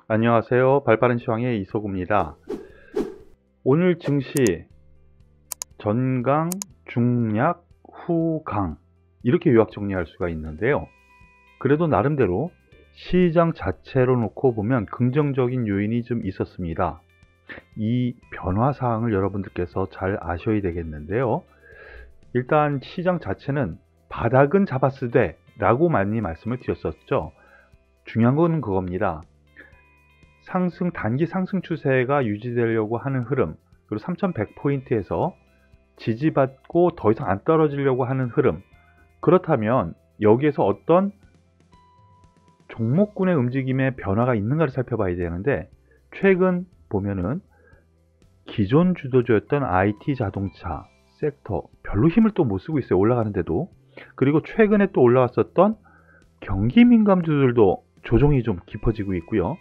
안녕하세요. 발빠른 시황의 이소구입니다. 오늘 증시 전강, 중약, 후강 이렇게 요약 정리할 수가 있는데요. 그래도 나름대로 시장 자체로 놓고 보면 긍정적인 요인이 좀 있었습니다. 이 변화 사항을 여러분들께서 잘 아셔야 되겠는데요. 일단 시장 자체는 바닥은 잡았을 때 라고 많이 말씀을 드렸었죠. 중요한 거는 그겁니다. 단기 상승 추세가 유지되려고 하는 흐름, 그리고 3100포인트에서 지지받고 더 이상 안 떨어지려고 하는 흐름, 그렇다면 여기에서 어떤 종목군의 움직임에 변화가 있는가를 살펴봐야 되는데, 최근 보면은 기존 주도주였던 IT 자동차 섹터 별로 힘을 또 못 쓰고 있어요. 올라가는데도. 그리고 최근에 또 올라왔었던 경기 민감주들도 조정이 좀 깊어지고 있고요.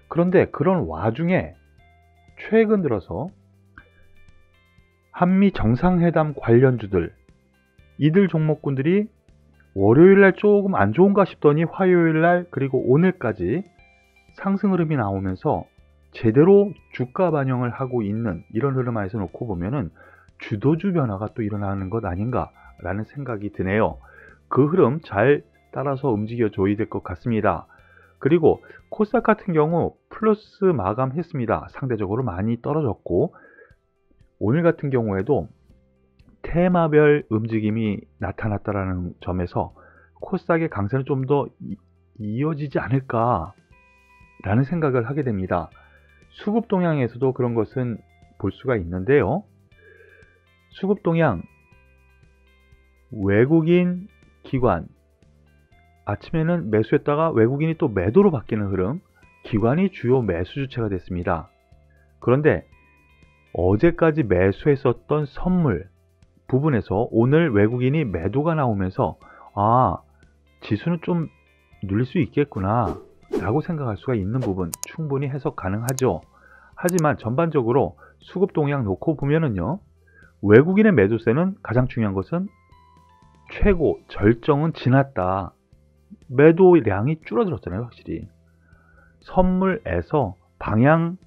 그런데 그런 와중에 최근 들어서 한미 정상회담 관련주들, 이들 종목군들이 월요일날 조금 안 좋은가 싶더니 화요일날 그리고 오늘까지 상승 흐름이 나오면서 제대로 주가 반영을 하고 있는 이런 흐름 안에서 놓고 보면은 주도주 변화가 또 일어나는 것 아닌가 라는 생각이 드네요. 그 흐름 잘 따라서 움직여 줘야 될 것 같습니다. 그리고 코스닥 같은 경우 플러스 마감했습니다. 상대적으로 많이 떨어졌고, 오늘 같은 경우에도 테마별 움직임이 나타났다는 점에서 코스닥의 강세는 좀 더 이어지지 않을까 라는 생각을 하게 됩니다. 수급 동향에서도 그런 것은 볼 수가 있는데요. 수급 동향, 외국인 기관, 아침에는 매수했다가 외국인이 또 매도로 바뀌는 흐름, 기관이 주요 매수 주체가 됐습니다. 그런데 어제까지 매수했었던 선물 부분에서 오늘 외국인이 매도가 나오면서 지수는 좀 눌릴 수 있겠구나 라고 생각할 수가 있는 부분 충분히 해석 가능하죠. 하지만 전반적으로 수급 동향 놓고 보면은요, 외국인의 매도세는 가장 중요한 것은 최고 절정은 지났다. 매도량이 줄어들었잖아요. 확실히 선물에서 방향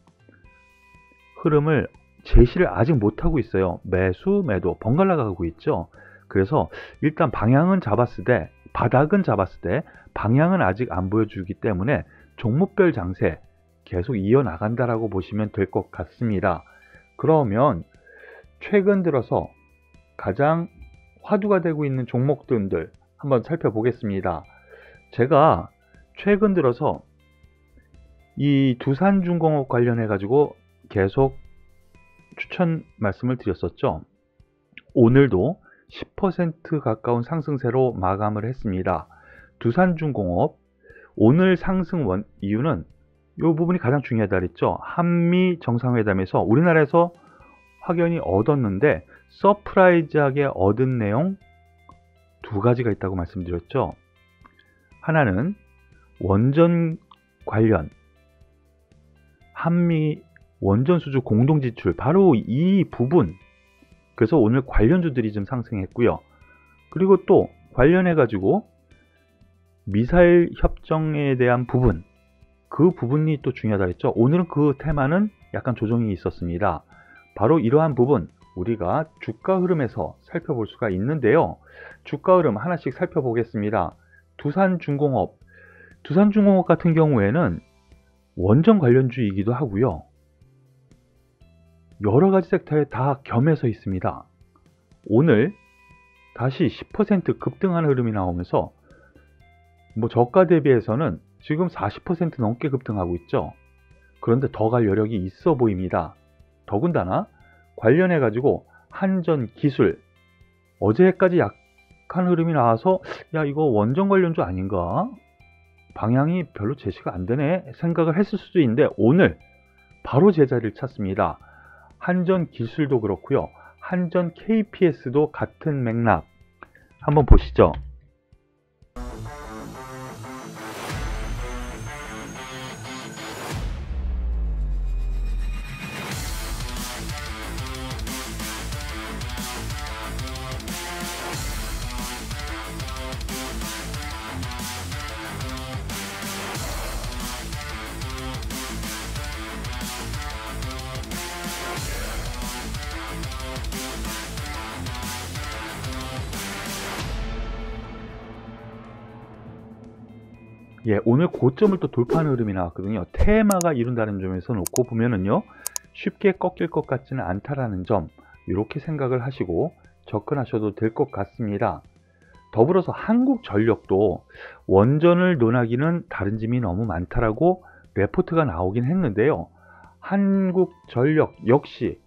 흐름을 제시를 아직 못하고 있어요. 매수 매도 번갈아 가고 있죠. 그래서 일단 방향은 잡았을 때, 바닥은 잡았을 때 방향은 아직 안 보여주기 때문에 종목별 장세 계속 이어나간다라고 보시면 될 것 같습니다. 그러면 최근 들어서 가장 화두가 되고 있는 종목들 한번 살펴보겠습니다. 제가 최근 들어서 이 두산중공업 관련해 가지고 계속 추천 말씀을 드렸었죠. 오늘도 10% 가까운 상승세로 마감을 했습니다. 두산중공업 오늘 상승 이유는 이 부분이 가장 중요하다 그랬죠. 한미 정상회담에서 우리나라에서 확연히 얻었는데 서프라이즈하게 얻은 내용 두 가지가 있다고 말씀드렸죠. 하나는 원전 관련 한미 원전 수주 공동 지출, 바로 이 부분, 그래서 오늘 관련주들이 좀 상승했고요. 그리고 또 관련해 가지고 미사일 협정에 대한 부분, 그 부분이 또 중요하다 했죠. 오늘은 그 테마는 약간 조정이 있었습니다. 바로 이러한 부분 우리가 주가 흐름에서 살펴볼 수가 있는데요. 주가 흐름 하나씩 살펴보겠습니다. 두산중공업 같은 경우에는 원전 관련주이기도 하고요. 여러 가지 섹터에 다 겸해서 있습니다. 오늘 다시 10% 급등하는 흐름이 나오면서 저가 대비해서는 지금 40% 넘게 급등하고 있죠. 그런데 더 갈 여력이 있어 보입니다. 더군다나 관련해 가지고 한전 기술, 어제까지 약한 흐름이 나와서 이거 원전 관련주 아닌가? 방향이 별로 제시가 안 되네 생각을 했을 수도 있는데 오늘 바로 제자리를 찾습니다. 한전 기술도 그렇고요. 한전 KPS도 같은 맥락 한번 보시죠. 예, 오늘 고점을 또 돌파하는 흐름이 나왔거든요. 테마가 이룬다는 점에서 놓고 보면은요, 쉽게 꺾일 것 같지는 않다라는 점, 이렇게 생각을 하시고 접근하셔도 될 것 같습니다. 더불어서 한국전력도 원전을 논하기는 다른 짐이 너무 많다라고 레포트가 나오긴 했는데요. 한국전력 역시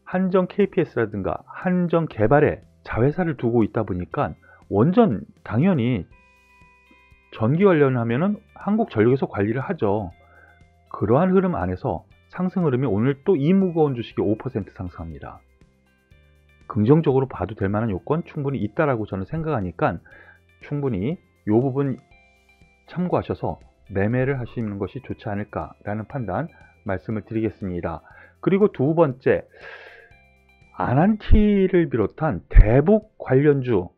한전 KPS라든가 한전 개발에 자회사를 두고 있다 보니까 원전 당연히 전기 관련하면은 한국전력에서 관리를 하죠. 그러한 흐름 안에서 상승 흐름이 오늘 또 이 무거운 주식이 5% 상승합니다. 긍정적으로 봐도 될 만한 요건 충분히 있다라고 저는 생각하니까 충분히 이 부분 참고하셔서 매매를 하시는 것이 좋지 않을까라는 판단 말씀을 드리겠습니다. 그리고 두 번째, 아난티를 비롯한 대북 관련주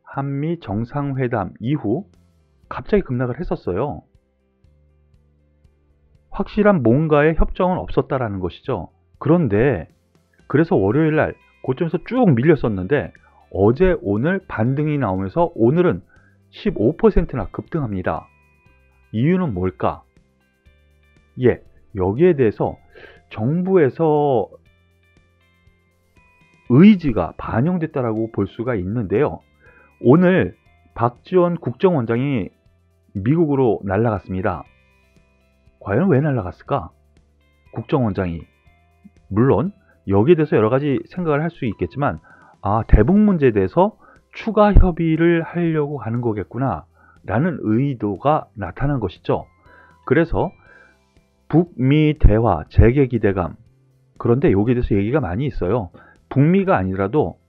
한미 정상회담 이후 갑자기 급락을 했었어요. 확실한 뭔가의 협정은 없었다라는 것이죠. 그런데 그래서 월요일날 고점에서 쭉 밀렸었는데 어제 오늘 반등이 나오면서 오늘은 15%나 급등합니다. 이유는 뭘까? 예, 여기에 대해서 정부에서 의지가 반영됐다라고 볼 수가 있는데요. 오늘 박지원 국정원장이 미국으로 날아갔습니다. 과연 왜 날아갔을까? 국정원장이 물론 여기에 대해서 여러 가지 생각을 할 수 있겠지만 대북 문제에 대해서 추가 협의를 하려고 하는 거겠구나 라는 의도가 나타난 것이죠. 그래서 북미 대화 재개 기대감, 그런데 여기에 대해서 얘기가 많이 있어요. 북미가 아니라도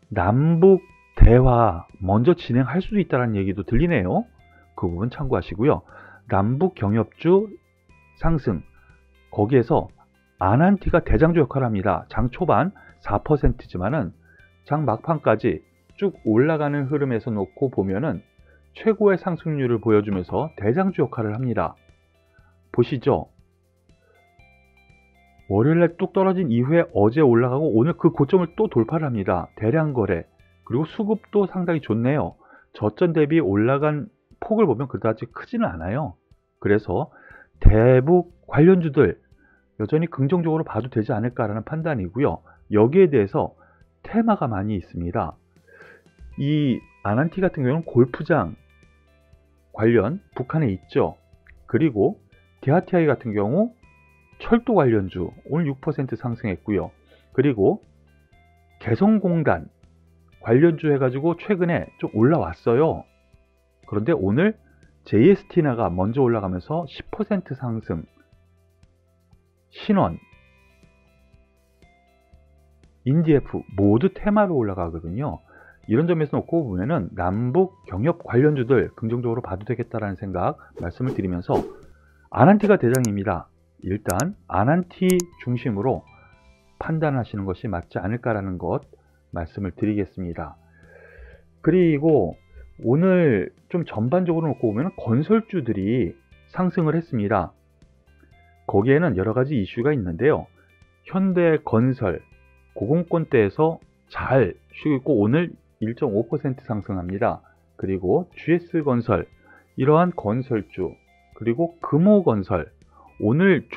남북 대화 먼저 진행할 수도 있다는 얘기도 들리네요. 그 부분 참고하시고요. 남북 경협주 상승, 거기에서 아난티가 대장주 역할을 합니다. 장 초반 4%지만은 장 막판까지 쭉 올라가는 흐름에서 놓고 보면은 최고의 상승률을 보여주면서 대장주 역할을 합니다. 보시죠. 월요일날 뚝 떨어진 이후에 어제 올라가고 오늘 그 고점을 또 돌파를 합니다. 대량 거래, 그리고 수급도 상당히 좋네요. 저점 대비 올라간 폭을 보면 그다지 크지는 않아요. 그래서 대북 관련주들 여전히 긍정적으로 봐도 되지 않을까라는 판단이고요. 여기에 대해서 테마가 많이 있습니다. 이 아난티 같은 경우는 골프장 관련 북한에 있죠. 그리고 DRTI 같은 경우 철도 관련주 오늘 6% 상승했고요. 그리고 개성공단 관련주 해가지고 최근에 좀 올라왔어요. 그런데 오늘 JST나가 먼저 올라가면서 10% 상승, 신원, 인디F 모두 테마로 올라가거든요. 이런 점에서 놓고 보면은 남북 경협 관련주들 긍정적으로 봐도 되겠다라는 생각 말씀을 드리면서 아난티가 대장입니다. 일단 아난티 중심으로 판단하시는 것이 맞지 않을까라는 것 말씀을 드리겠습니다. 그리고 오늘 좀 전반적으로 놓고 보면 건설주들이 상승을 했습니다. 거기에는 여러 가지 이슈가 있는데요. 현대건설 고공권대에서 잘 쉬고 있고 오늘 1.5% 상승합니다. 그리고 GS건설 이러한 건설주, 그리고 금호건설 오늘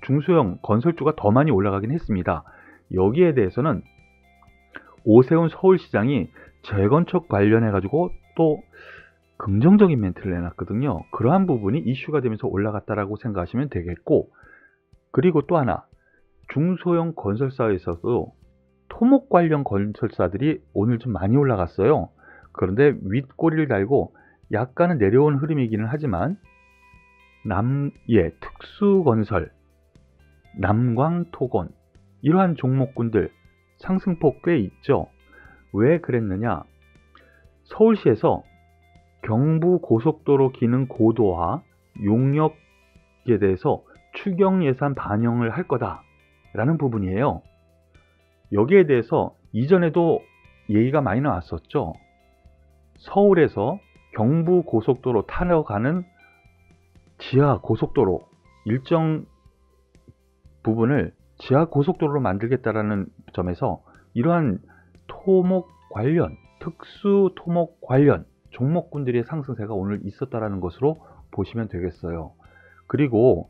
중소형 건설주가 더 많이 올라가긴 했습니다. 여기에 대해서는 오세훈 서울시장이 재건축 관련해 가지고 또 긍정적인 멘트를 내놨거든요. 그러한 부분이 이슈가 되면서 올라갔다라고 생각하시면 되겠고, 그리고 또 하나 중소형 건설사에서도 토목 관련 건설사들이 오늘 좀 많이 올라갔어요. 그런데 윗꼬리를 달고 약간은 내려온 흐름이기는 하지만 특수건설, 남광토건 이러한 종목군들 상승폭 꽤 있죠. 왜 그랬느냐? 서울시에서 경부고속도로 기능 고도화 용역에 대해서 추경 예산 반영을 할 거다라는 부분이에요. 여기에 대해서 이전에도 얘기가 많이 나왔었죠. 서울에서 경부고속도로 타러 가는 지하 고속도로 일정 부분을 지하 고속도로로 만들겠다라는 점에서 이러한 토목 관련, 특수 토목 관련 종목군들의 상승세가 오늘 있었다라는 것으로 보시면 되겠어요. 그리고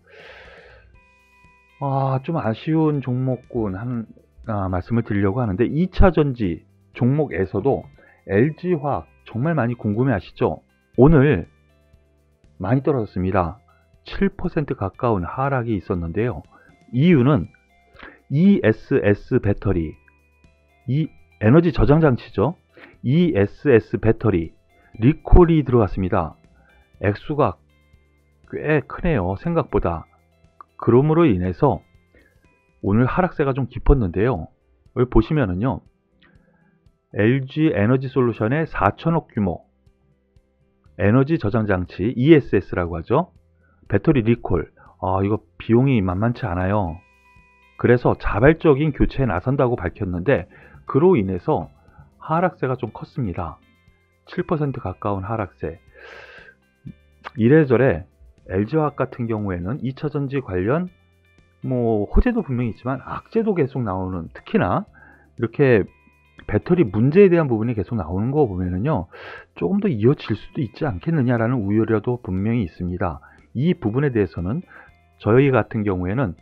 좀 아쉬운 종목군 말씀을 드리려고 하는데 2차전지 종목에서도 LG화학 정말 많이 궁금해 하시죠? 오늘 많이 떨어졌습니다. 7% 가까운 하락이 있었는데요. 이유는 ESS 배터리, 이 에너지 저장 장치죠. ESS 배터리 리콜이 들어갔습니다. 액수가 꽤 크네요. 생각보다. 그러므로 인해서 오늘 하락세가 좀 깊었는데요. 여기 보시면은요. LG 에너지 솔루션의 4천억 규모 에너지 저장 장치 ESS라고 하죠. 배터리 리콜. 이거 비용이 만만치 않아요. 그래서 자발적인 교체에 나선다고 밝혔는데 그로 인해서 하락세가 좀 컸습니다. 7% 가까운 하락세. 이래저래 LG화학 같은 경우에는 2차전지 관련 호재도 분명히 있지만 악재도 계속 나오는, 특히나 이렇게 배터리 문제에 대한 부분이 계속 나오는 거 보면은요, 조금 더 이어질 수도 있지 않겠느냐라는 우려도 분명히 있습니다. 이 부분에 대해서는 저희 같은 경우에는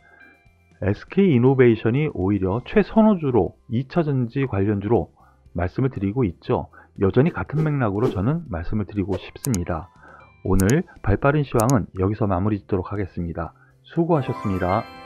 SK이노베이션이 오히려 최선호주로 2차전지 관련주로 말씀을 드리고 있죠. 여전히 같은 맥락으로 저는 말씀을 드리고 싶습니다. 오늘 발빠른 시황은 여기서 마무리 짓도록 하겠습니다. 수고하셨습니다.